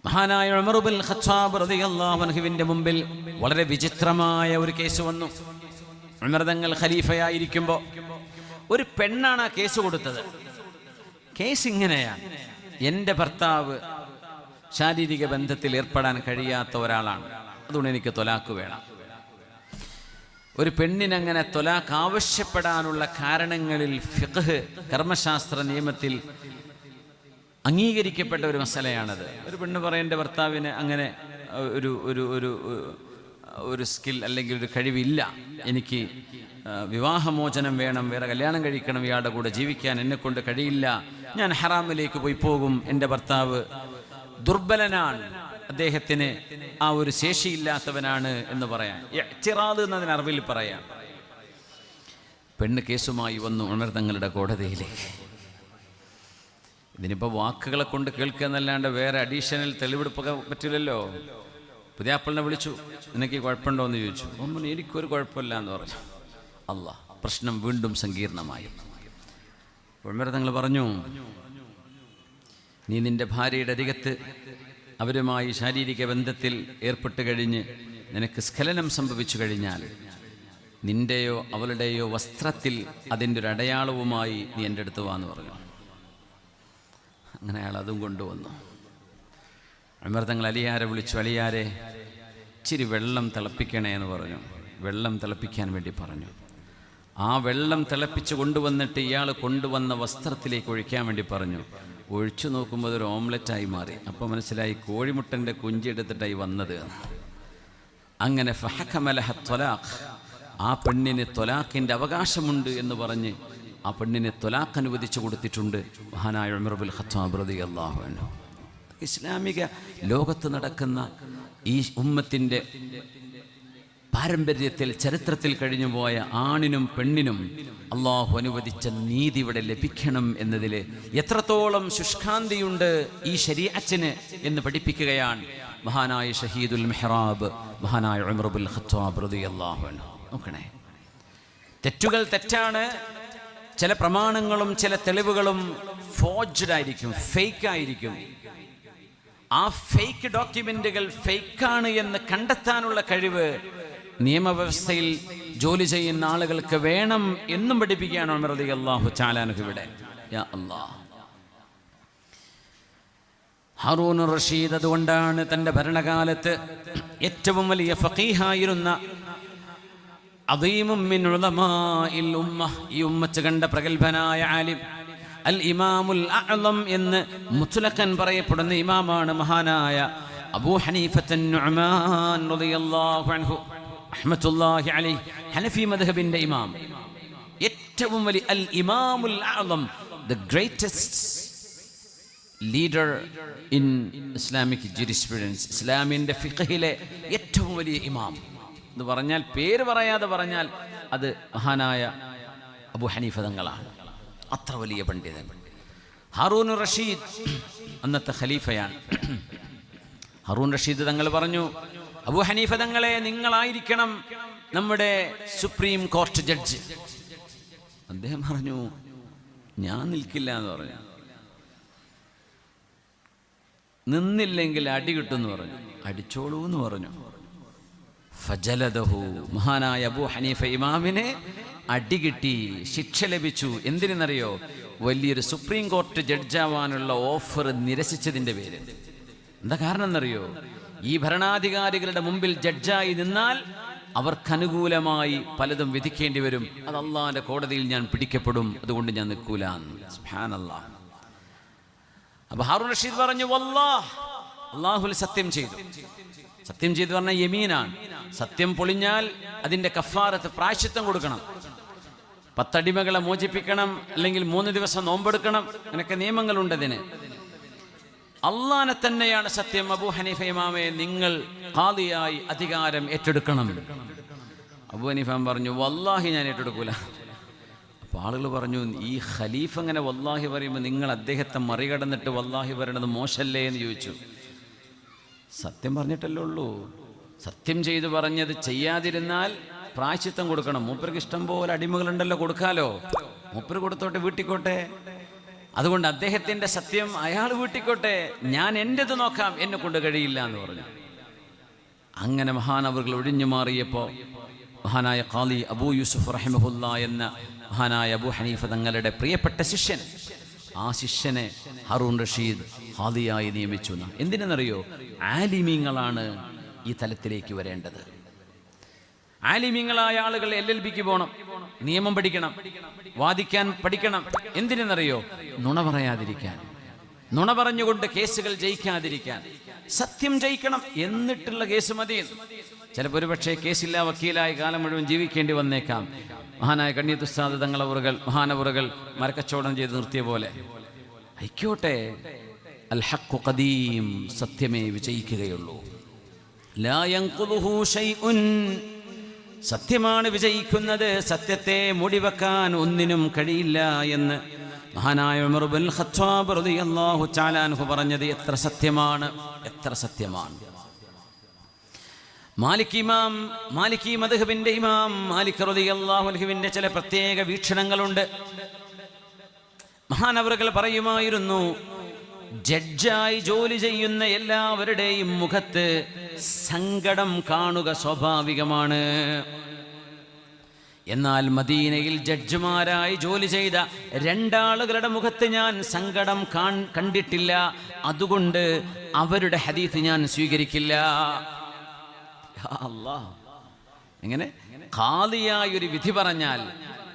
[SPEAKER 1] മഹാനായ ഉമർ ഇബ്നുൽ ഖത്താബ് റളിയല്ലാഹു അൻഹുവിന്റെ മുമ്പിൽ വളരെ വിചിത്രമായ ഒരു കേസ് വന്നു. ഉമർ തങ്ങൾ ഖലീഫയായിരിക്കുമ്പോൾ ഒരു പെണ്ണാണ് ആ കേസ് കൊടുത്തത്. കേസ് ഇങ്ങനെയാണ്: എൻ്റെ ഭർത്താവ് ശാരീരിക ബന്ധത്തിൽ ഏർപ്പെടാൻ കഴിയാത്ത ഒരാളാണ്, അതുകൊണ്ട് എനിക്ക് ത്വലാഖ് വേണം. ഒരു പെണ്ണിനങ്ങനെ ത്വലാഖ് ആവശ്യപ്പെടാനുള്ള കാരണങ്ങളിൽ ഫിഖ്ഹ്, കർമ്മശാസ്ത്ര നിയമത്തിൽ അംഗീകരിക്കപ്പെട്ട ഒരു മസലയാണത്. ഒരു പെണ്ണ് പറയും, എൻ്റെ ഭർത്താവിന് അങ്ങനെ ഒരു സ്കിൽ അല്ലെങ്കിൽ ഒരു കഴിവില്ല, എനിക്ക് വിവാഹമോചനം വേണം, വേറെ കല്യാണം കഴിക്കണം, ഇയാളുടെ കൂടെ ജീവിക്കാൻ എന്നെക്കൊണ്ട് കഴിയില്ല, ഞാൻ ഹറാമിലേക്ക് പോയി പോകും, എൻ്റെ ഭർത്താവ് ദുർബലനാണ്, അദ്ദേഹത്തിന് ആ ഒരു ശേഷിയില്ലാത്തവനാണ് എന്ന് പറയാൻ, ഇഅ്തിറാദ് എന്നതിന് അറബിൽ പറയാം. പെണ്ണ് കേസുമായി വന്നു ഉമർ തങ്ങളുടെ കോടതിയിലേക്ക്. ഇതിനിപ്പോൾ വാക്കുകളെ കൊണ്ട് കേൾക്കുക എന്നല്ലാണ്ട് വേറെ അഡീഷണൽ തെളിവെടുപ്പൊക്കെ പറ്റില്ലല്ലോ. പുതിയാപ്പിളിനെ വിളിച്ചു, നിനക്ക് കുഴപ്പമുണ്ടോ എന്ന് ചോദിച്ചു. ഒന്നും എനിക്കൊരു കുഴപ്പമില്ല എന്ന് പറഞ്ഞു. അല്ലാഹ്, പ്രശ്നം വീണ്ടും സങ്കീർണമായി. ഉമർ തങ്ങൾ പറഞ്ഞു, നീ നിന്റെ ഭാര്യയുടെ അരികത്ത് അവരുമായി ശാരീരിക ബന്ധത്തിൽ ഏർപ്പെട്ട് കഴിഞ്ഞ് നിനക്ക് സ്ഖലനം സംഭവിച്ചു കഴിഞ്ഞാൽ നിന്റെയോ അവളുടെയോ വസ്ത്രത്തിൽ അതിൻ്റെ ഒരു അടയാളവുമായി നീ എൻ്റെ അടുത്ത് വാന്ന് പറഞ്ഞു. അങ്ങനെ അയാൾ അതും കൊണ്ടുവന്നു. ഉമർ തങ്ങൾ അലിയാരെ വിളിച്ചു, അലിയാരെ ഇച്ചിരി വെള്ളം തിളപ്പിക്കണേ എന്ന് പറഞ്ഞു. വെള്ളം തിളപ്പിക്കാൻ വേണ്ടി പറഞ്ഞു. ആ വെള്ളം തിളപ്പിച്ച് കൊണ്ടുവന്നിട്ട് ഇയാൾ കൊണ്ടുവന്ന വസ്ത്രത്തിലേക്ക് ഒഴിക്കാൻ വേണ്ടി പറഞ്ഞു. ഒഴിച്ചു നോക്കുമ്പോൾ അതൊരു ഓംലെറ്റായി മാറി. അപ്പോൾ മനസ്സിലായി കോഴിമുട്ടൻ്റെ കുഞ്ചെടുത്തിട്ടായി വന്നത്. അങ്ങനെ ഫഹകമലഹ ത്വലാഖ്, ആ പെണ്ണിന് ത്വലാഖിൻ്റെ അവകാശമുണ്ട് എന്ന് പറഞ്ഞ് ആ പെണ്ണിനെ ത്വലാഖ് അനുവദിച്ചു കൊടുത്തിട്ടുണ്ട് മഹാനായ ഉമർ ഇബ്നുൽ ഖത്താബ് റളിയല്ലാഹു അൻഹു. ഇസ്ലാമിക ലോകത്ത് നടക്കുന്ന ഈ ഉമ്മത്തിൻ്റെ പാരമ്പര്യത്തിൽ ചരിത്രത്തിൽ കഴിഞ്ഞുപോയ ആണിനും പെണ്ണിനും അള്ളാഹു അനുവദിച്ച നീതി ഇവിടെ ലഭിക്കണം എന്നതിൽ എത്രത്തോളം ശുഷ്കാന്തിയുണ്ട് ഈ ശരീഅത്തിന് എന്ന് പഠിപ്പിക്കുകയാണ് മഹാനായ ഷഹീദുൽ മെഹ്റാബ് മഹാനായ ഉമർ ഇബ്നുൽ ഖത്താബ് റളിയല്ലാഹു അൻഹു. നോക്കണേ, തെറ്റുകൾ തെറ്റാണ്. ചില പ്രമാണങ്ങളും ചില തെളിവുകളും ഫോർജ്ഡ് ആയിരിക്കും, ഫേക്ക് ആയിരിക്കും. ആ ഫേക്ക് ഡോക്യുമെന്റുകൾ ഫേക്കാണ് എന്ന് കണ്ടെത്താനുള്ള കഴിവ് നിയമവ്യവസ്ഥയിൽ ജോലി ചെയ്യുന്ന ആളുകൾക്ക് വേണം എന്നും പഠിപ്പിക്കുകയാണ് ഉമർ റളിയല്ലാഹു തആല അൻഹു ഇവിടെ. യാ അല്ലാഹ്, ഹാറൂൻ റഷീദ് അതുകൊണ്ടാണ് തൻ്റെ ഭരണകാലത്ത് ഏറ്റവും വലിയ ഫഖീഹായിരുന്ന അദീമും മിൻ ഉലമാഇൽ ഉമ്മ, ഈ ഉമ്മത്ത് കണ്ട പ്രഗൽഭനായ ആലിം, അൽ ഇമാമുൽ അഅ്ലം എന്ന് മുത്ലഖൻ പറയപ്പെടുന്ന ഇമാമാണ് മഹാനായ അബൂ ഹനീഫത്തുൻ നുഅ്മാൻ റളിയല്ലാഹു അൻഹു റഹ്മത്തുള്ളാഹി അലൈഹി, ഹനഫി മദ്ഹബിന്റെ ഇമാം. ഏറ്റവും വലിയ അൽ ഇമാമുൽ അഅ്ലം, the greatest leader in Islamic jurisprudence, ഇസ്ലാമിൻ്റെ ഫിഖഹിലെ ഏറ്റവും വലിയ ഇമാം എന്ന് പറഞ്ഞാൽ, പേര് പറയാതെ പറഞ്ഞാൽ അത് മഹാനായ അബൂ ഹനീഫ തങ്ങളാണ്. അത്ര വലിയ പണ്ഡിതൻ. ഹാറൂൻ റഷീദ് അന്നത്തെ ഖലീഫയാണ്. ഹാറൂൻ റഷീദ് തങ്ങൾ പറഞ്ഞു, അബൂ ഹനീഫ തങ്ങളെ, നിങ്ങളായിരിക്കണം നമ്മുടെ സുപ്രീം കോർട്ട് ജഡ്ജ്. അദ്ദേഹം പറഞ്ഞു, ഞാൻ നിൽക്കില്ല എന്ന് പറഞ്ഞു. നിന്നില്ലെങ്കിൽ അടി കിട്ടുമെന്ന് പറഞ്ഞു. അടിച്ചോളൂ എന്ന് പറഞ്ഞു. ഫജലദഹു, മഹാനായ അബൂ ഹനീഫ ഇമാമിനെ അടി കിട്ടി, ശിക്ഷ ലഭിച്ചു. എന്തിനെന്നറിയോ? വലിയൊരു സുപ്രീം കോർട്ട് ജഡ്ജാവാനുള്ള ഓഫർ നിരസിച്ചതിൻ്റെ പേര്. എന്താ കാരണം എന്നറിയോ? ഈ ഭരണാധികാരികളുടെ മുമ്പിൽ ജഡ്ജായി നിന്നാൽ അവർക്കനുകൂലമായി പലതും വിധിക്കേണ്ടി വരും. അത് അള്ളാഹിന്റെ കോടതിയിൽ ഞാൻ പിടിക്കപ്പെടും, അതുകൊണ്ട് ഞാൻ നിൽക്കൂല. സുബ്ഹാനല്ലാഹ്. അപ്പൊ ഹാറൂൻ റഷീദ് പറഞ്ഞു, വല്ലാഹ്, അള്ളാഹുൽ സത്യം ചെയ്തു. സത്യം ചെയ്തു പറഞ്ഞാൽ യമീനാണ്. സത്യം പൊളിഞ്ഞാൽ അതിന്റെ കഫാറത്ത്, പ്രായശ്ചിത്തം കൊടുക്കണം. 10 അടിമകളെ മോചിപ്പിക്കണം, അല്ലെങ്കിൽ 3 ദിവസം നോമ്പെടുക്കണം. അങ്ങനെയൊക്കെ നിയമങ്ങളുണ്ട് അതിന്. അള്ളാനെ തന്നെയാണ് സത്യം. അബൂ ഹനീഫ ഇമാമെ, നിങ്ങൾ ഖാദിയായി അധികാരം ഏറ്റെടുക്കണം. അബൂ ഹനീഫ പറഞ്ഞു, വല്ലാഹി ഞാൻ ഏറ്റെടുക്കൂല. അപ്പോൾ ആളുകൾ പറഞ്ഞു, ഈ ഖലീഫ അങ്ങനെ വല്ലാഹി പറയുമ്പോൾ നിങ്ങൾ അദ്ദേഹത്തെ മറികടന്നിട്ട് വല്ലാഹി പറയണത് മോശമല്ലേ എന്ന് ചോദിച്ചു. സത്യം പറഞ്ഞിട്ടല്ലേ ഉള്ളൂ. സത്യം ചെയ്തു പറഞ്ഞത് ചെയ്യാതിരുന്നാൽ പ്രായശ്ചിത്തം കൊടുക്കണം. മൂപ്പർക്ക് ഇഷ്ടം പോലെ അടിമകളുണ്ടല്ലോ, കൊടുക്കാലോ. മൂപ്പർ കൊടുത്തോട്ടെ, വീട്ടിക്കോട്ടെ. അതുകൊണ്ട് അദ്ദേഹത്തിൻ്റെ സത്യം അയാൾ വീട്ടിക്കോട്ടെ, ഞാൻ എൻ്റെത് നോക്കാം, എന്നെ കൊണ്ട് കഴിയില്ല എന്ന് പറഞ്ഞു. അങ്ങനെ മഹാനവറുകൾ ഒഴിഞ്ഞു മാറിയപ്പോൾ മഹാനായ ഖാദി അബൂ യൂസുഫ് റഹിമഹുല്ലാ എന്ന മഹാനായ അബൂ ഹനീഫ തങ്ങളുടെ പ്രിയപ്പെട്ട ശിഷ്യൻ, ആ ശിഷ്യനെ ഹാറൂൻ റഷീദ് ഖാദിയായി നിയമിച്ചു. എന്തിനെന്നറിയോ? ആലിമീങ്ങളാണ് ഈ തലത്തിലേക്ക് വരേണ്ടത്. ആലിമീങ്ങളായ ആളുകൾ LLBക്ക് പോകണം, നിയമം പഠിക്കണം, വാദിക്കാൻ പഠിക്കണം. എന്തിനെന്നറിയോ? നുണ പറയാതിരിക്കാൻ, നുണ പറഞ്ഞുകൊണ്ട് കേസുകൾ ജയിക്കാതിരിക്കാൻ. സത്യം ജയിക്കണം, എന്നിട്ടുള്ള കേസ് മതി. ചിലപ്പോൾ ഒരുപക്ഷെ കേസില്ല വക്കീലായി കാലം മുഴുവൻ ജീവിക്കേണ്ടി വന്നേക്കാം. മഹാനായ കണ്ണിയത്ത് ഉസ്താദ് തങ്ങളവറുകൾ, മഹാനവറുകൾ മരക്കച്ചവടം ചെയ്ത് നിർത്തിയ പോലെ ആയിക്കോട്ടെ. അൽ ഹഖ് ഖദീം, സത്യമേ വിജയിക്കുകയുള്ളൂ. ലാ യൻഖുദുഹു ശൈഉൻ, സത്യമാണ് വിജയിക്കുന്നത്, സത്യത്തെ മൂടിവെക്കാൻ ഒന്നിനും കഴിയില്ല എന്ന് മഹാനായ ഉമർ ഇബ്നുൽ ഖത്താബ് റളിയല്ലാഹു തആല അൻഹു പറഞ്ഞത് എത്ര സത്യമാണ്, എത്ര സത്യമാണ്. മാലിക്കി മദ്ഹബിന്റെ ഇമാം മാലിക് റളിയല്ലാഹു അൻഹുവിന്റെ ചില പ്രത്യേക വീക്ഷണങ്ങളുണ്ട്. മഹാനവറുകൾ പറയുമായിരുന്നു, ജഡ്ജായി ജോലി ചെയ്യുന്ന എല്ലാവരുടെയും മുഖത്ത് സങ്കടം കാണുക സ്വാഭാവികമാണ്. എന്നാൽ മദീനയിൽ ജഡ്ജിമാരായി ജോലി ചെയ്ത 2 ആളുകളുടെ മുഖത്ത് ഞാൻ സങ്കടം കണ്ടിട്ടില്ല. അതുകൊണ്ട് അവരുടെ ഹദീസ് ഞാൻ സ്വീകരിക്കില്ല. അല്ലാഹ്, എങ്ങനെ ഖാദിയായൊരു വിധി പറഞ്ഞാൽ,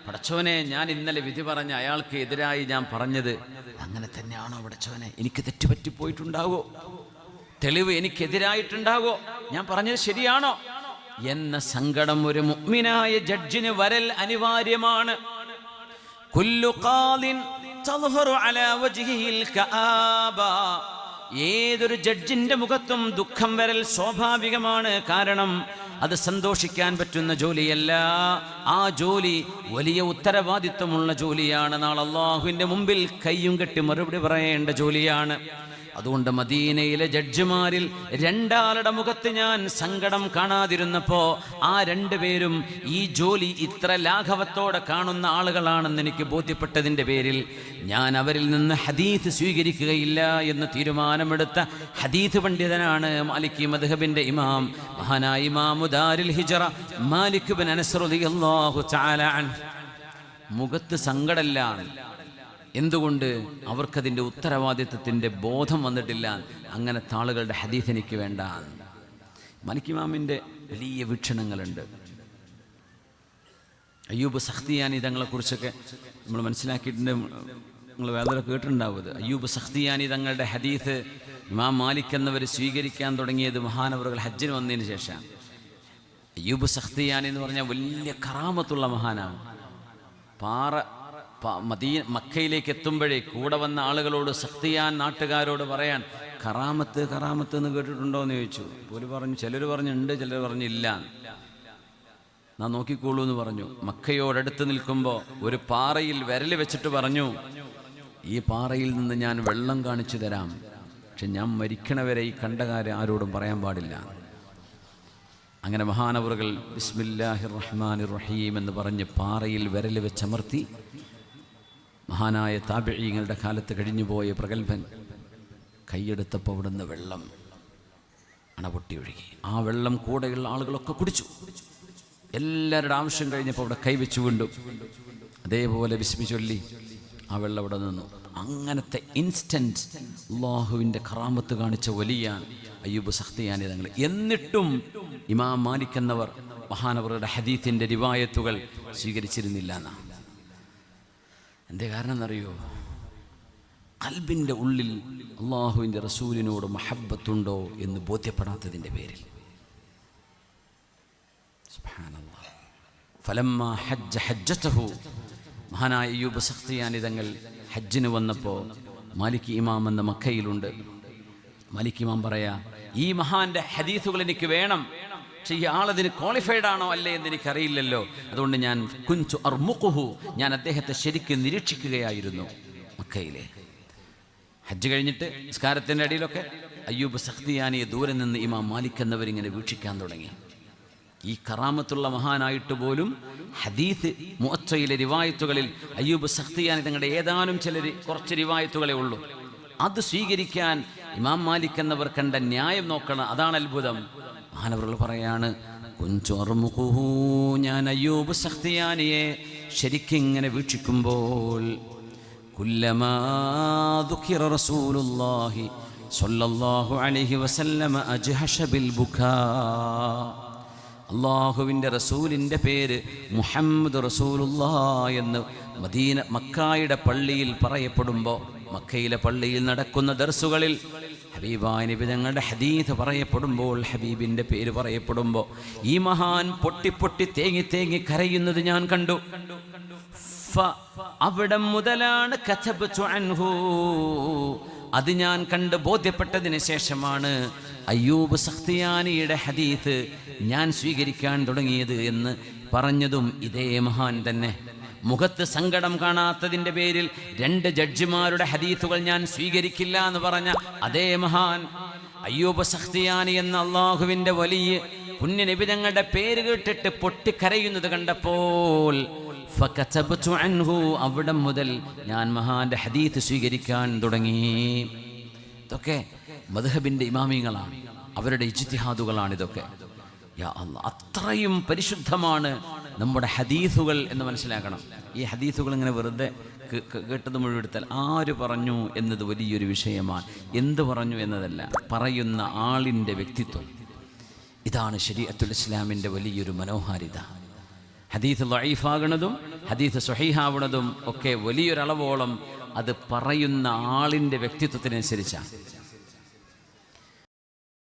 [SPEAKER 1] പടച്ചോനെ ഞാൻ ഇന്നലെ വിധി പറഞ്ഞ അയാൾക്ക് എതിരായി ഞാൻ പറഞ്ഞത് അങ്ങനെ തന്നെയാണോ പടച്ചോനെ, എനിക്ക് തെറ്റുപറ്റിപ്പോയിട്ടുണ്ടാവോ, തെളിവ് എനിക്കെതിരായിട്ടുണ്ടാവോ, ഞാൻ പറഞ്ഞത് ശരിയാണോ എന്ന സങ്കടം ഒരു മുഅ്മിനായ ജഡ്ജിന് വരൽ അനിവാര്യമാണ്. കുല്ലു ഖാദിൻ തദ്ഹറു അലാ വജ്ഹിഹിൽ കആബ, ഏതൊരു ജഡ്ജിന്റെ മുഖത്തും ദുഃഖം വരൽ സ്വാഭാവികമാണ്. കാരണം അത് സന്തോഷിക്കാൻ പറ്റുന്ന ജോലിയല്ല, ആ ജോലി വലിയ ഉത്തരവാദിത്വമുള്ള ജോലിയാണ്. നാളെ അല്ലാഹുവിൻ്റെ മുമ്പിൽ കയ്യും കെട്ടി മറുപടി പറയേണ്ട ജോലിയാണ്. അതുകൊണ്ട് മദീനയിലെ ജഡ്ജിമാരിൽ രണ്ടാളുടെ മുഖത്ത് ഞാൻ സങ്കടം കാണാതിരുന്നപ്പോൾ ആ രണ്ടുപേരും ഈ ജോലി ഇത്ര ലാഘവത്തോടെ കാണുന്ന ആളുകളാണെന്ന് എനിക്ക് ബോധ്യപ്പെട്ടതിൻ്റെ പേരിൽ ഞാൻ അവരിൽ നിന്ന് ഹദീത്ത് സ്വീകരിക്കുകയില്ല എന്ന് തീരുമാനമെടുത്ത ഹദീത്ത് പണ്ഡിതനാണ് മാലിക്കി മദ്ഹബിൻ്റെ ഇമാം, മഹാനായ ഇമാമു ദാരിൽ ഹിജ്റ മാലിക് ബിൻ അനസ് റളിയല്ലാഹു തആല അൻഹു. മുഖത്ത് സങ്കടമില്ല. എന്തുകൊണ്ട്? അവർക്കതിൻ്റെ ഉത്തരവാദിത്വത്തിൻ്റെ ബോധം വന്നിട്ടില്ല. അങ്ങനത്തെ ആളുകളുടെ ഹദീസ് എനിക്ക് വേണ്ട. മാലിക് ഇമാമിൻ്റെ വലിയ വീക്ഷണങ്ങളുണ്ട്. അയ്യൂബ് സഖ്തിയാനി തങ്ങളെക്കുറിച്ചൊക്കെ നമ്മൾ മനസ്സിലാക്കിയിട്ടുണ്ട്, നിങ്ങൾ വേദന കേട്ടിട്ടുണ്ടാവുന്നത്. അയ്യൂബ് സഖ്തിയാനി തങ്ങളുടെ ഹദീസ് ഇമാം മാലിക് എന്നവർ സ്വീകരിക്കാൻ തുടങ്ങിയത് മഹാനവറുകൾ ഹജ്ജിന് വന്നതിന് ശേഷം. അയ്യൂബ് സഖ്തിയാനി എന്ന് പറഞ്ഞാൽ വലിയ കറാമത്തുള്ള മഹാനാണ്. മക്കയിലേക്ക് എത്തുമ്പോഴേ കൂടെ വന്ന ആളുകളോട് സഖ്തിയാൻ നാട്ടുകാരോട് പറയാൻ, കറാമത്ത് കറാമത്ത് എന്ന് കേട്ടിട്ടുണ്ടോ എന്ന് ചോദിച്ചു. ഒരു പറഞ്ഞു, ചിലർ പറഞ്ഞുണ്ട്, ചിലർ പറഞ്ഞില്ല. ഞാൻ നോക്കിക്കോളൂ എന്ന് പറഞ്ഞു. മക്കയോടടുത്ത് നിൽക്കുമ്പോൾ ഒരു പാറയിൽ വിരൽ വെച്ചിട്ട് പറഞ്ഞു, ഈ പാറയിൽ നിന്ന് ഞാൻ വെള്ളം കാണിച്ചു തരാം, പക്ഷെ ഞാൻ മരിക്കണവരെ ഈ കണ്ട കാര്യം ആരോടും പറയാൻ പാടില്ല. അങ്ങനെ മഹാനവറുകൾ ബിസ്മില്ലാഹിർ റഹ്മാനിർ റഹീം എന്ന് പറഞ്ഞ് പാറയിൽ വിരൽ വെച്ചമർത്തി. മഹാനായ താബിഈങ്ങളുടെ കാലത്ത് കഴിഞ്ഞുപോയ പ്രഗത്ഭൻ കൈയെടുത്തപ്പോൾ അവിടുന്ന് വെള്ളം അണപൊട്ടി ഒഴുകി. ആ വെള്ളം കൂടെയുള്ള ആളുകളൊക്കെ കുടിച്ചു. എല്ലാവരുടെ ആവശ്യം കഴിഞ്ഞപ്പോൾ അവിടെ കൈവച്ചു വീണ്ടു. അതേപോലെ ബിസ്മി ചൊല്ലി ആ വെള്ളം അവിടെ നിന്നു. അങ്ങനത്തെ ഇൻസ്റ്റൻറ്റ് അല്ലാഹുവിൻ്റെ കറാമത്ത് കാണിച്ച വലിയാണ് അയ്യൂബ് സഖ്തിയാനി തങ്ങൾ. എന്നിട്ടും ഇമാം മാലിക് എന്നവർ മഹാനവറുടെ ഹദീസിൻ്റെ റിവായത്തുകൾ സ്വീകരിച്ചിരുന്നില്ല എന്നാണ്. എന്തേ കാരണം എന്നറിയോ? ഖൽബിൻ്റെ ഉള്ളിൽ അല്ലാഹുവിൻ്റെ റസൂലിനോട് മഹബ്ബത്തുണ്ടോ എന്ന് ബോധ്യപ്പെടാത്തതിൻ്റെ പേരിൽ. സുബ്ഹാനല്ലാഹ്. ഫലമ്മാ ഹജ്ജ ഹജ്ജതഹു, മഹാനായ അയ്യൂബ് സഖ്തിയാനി തങ്ങൾ ഹജ്ജിന് വന്നപ്പോൾ മാലിക് ഇമാം എന്ന മക്കയിലുണ്ട്. മാലിക് ഇമാം പറയാ, ഈ മഹാന്റെ ഹദീസുകൾ എനിക്ക് വേണം, പക്ഷേ ഈ ആളതിന് ക്വാളിഫൈഡ് ആണോ അല്ലേ എന്ന് എനിക്കറിയില്ലല്ലോ. അതുകൊണ്ട് ഞാൻ കുൻതു അർമുഖുഹു, ഞാൻ അദ്ദേഹത്തെ ശരിക്കും നിരീക്ഷിക്കുകയായിരുന്നു. മക്കയിലെ ഹജ്ജ് കഴിഞ്ഞിട്ട് നിസ്കാരത്തിൻ്റെ അടിയിലൊക്കെ അയ്യൂബ് സഖ്തിയാനിയെ ദൂരെ നിന്ന് ഇമാം മാലിക് എന്നവരിങ്ങനെ വീക്ഷിക്കാൻ തുടങ്ങി. ഈ കറാമത്തുള്ള മഹാനായിട്ട് പോലും ഹദീസ് മുഅത്തയിലെ റിവായത്തുകളിൽ അയ്യൂബ് സഖ്തിയാനി തങ്ങളുടെ ഏതാനും കുറച്ച് റിവായത്തുകളെ ഉള്ളൂ. അത് സ്വീകരിക്കാൻ ഇമാം മാലിക് എന്നവർ കണ്ട ന്യായം നോക്കണം. അതാണ് അത്ഭുതം. മഹാനവറുകൾ പറയാണ്, കുഞ്ചോർമുഖുഹു, ഞാൻ അയ്യൂബ് സഖ്തിയാനിയെ ശരിക്കിങ്ങനെ വീക്ഷിക്കുമ്പോൾ കുല്ലമാ ദുഖിറ റസൂലുള്ളാഹി സ്വല്ലല്ലാഹു അലൈഹി വസല്ലമ അജ്ഹശ ബിൽ ബുകാ, അള്ളാഹുവിൻ്റെ റസൂലിൻ്റെ പേര് മുഹമ്മദ് റസൂലുള്ളാഹ് എന്ന് മക്കായുടെ പള്ളിയിൽ പറയപ്പെടുമ്പോൾ, മക്കയിലെ പള്ളിയിൽ നടക്കുന്ന ദർസുകളിൽ ഹബീബായ നബി തങ്ങളുടെ ഹദീസ് പറയപ്പെടുമ്പോൾ, ഹബീബിൻ്റെ പേര് പറയപ്പെടുമ്പോൾ ഈ മഹാൻ പൊട്ടി പൊട്ടി തേങ്ങി തേങ്ങി കരയുന്നത് ഞാൻ കണ്ടു. അവിടെ മുതലാണ് കതബതു അൻഹു, അത് ഞാൻ കണ്ട് ബോധ്യപ്പെട്ടതിന് ശേഷമാണ് അയ്യൂബ് സഖ്തിയാനിയുടെ ഹദീസ് ഞാൻ സ്വീകരിക്കാൻ തുടങ്ങിയത് എന്ന് പറഞ്ഞതും ഇതേ മഹാൻ തന്നെ. മുഖത്ത് സങ്കടം കാണാത്തതിൻ്റെ പേരിൽ 2 ജഡ്ജിമാരുടെ ഹദീസുകൾ ഞാൻ സ്വീകരിക്കില്ല എന്ന് പറഞ്ഞ അതേ മഹാൻ അയ്യൂബ് സഖ്തിയാനി എന്ന അള്ളാഹുവിൻ്റെ വലിയ പുണ്യ നബി തങ്ങളുടെ പേര് കേട്ടിട്ട് പൊട്ടിക്കരയുന്നത് കണ്ടപ്പോൾ ഫകതബതു അൻഹു, അവിടെ മുതൽ ഞാൻ മഹാന്റെ ഹദീസ് സ്വീകരിക്കാൻ തുടങ്ങി. ഇതൊക്കെ മദ്ഹബിൻ്റെ ഇമാമിങ്ങളാണ്, അവരുടെ ഇജ്തിഹാദുകളാണ് ഇതൊക്കെ. യാ അല്ലാഹ്, അത്രയും പരിശുദ്ധമാണ് നമ്മുടെ ഹദീസുകൾ എന്ന് മനസ്സിലാക്കണം. ഈ ഹദീസുകൾ ഇങ്ങനെ വെറുതെ കേട്ടത് മുഴുവൻ എടുത്താൽ ആര് പറഞ്ഞു എന്നത് വലിയൊരു വിഷയമാണ്. എന്ത് പറഞ്ഞു എന്നതല്ല, പറയുന്ന ആളിൻ്റെ വ്യക്തിത്വം. ഇതാണ് ശരീഅത്തുൽ ഇസ്ലാമിൻ്റെ വലിയൊരു മനോഹാരിത. ഹദീത്ത് ലഈഫാകുന്നതും ഹദീത്ത് സ്വഹീഹാവുന്നതും ഒക്കെ വലിയൊരളവോളം അത് പറയുന്ന ആളിൻ്റെ വ്യക്തിത്വത്തിനനുസരിച്ചാണ്.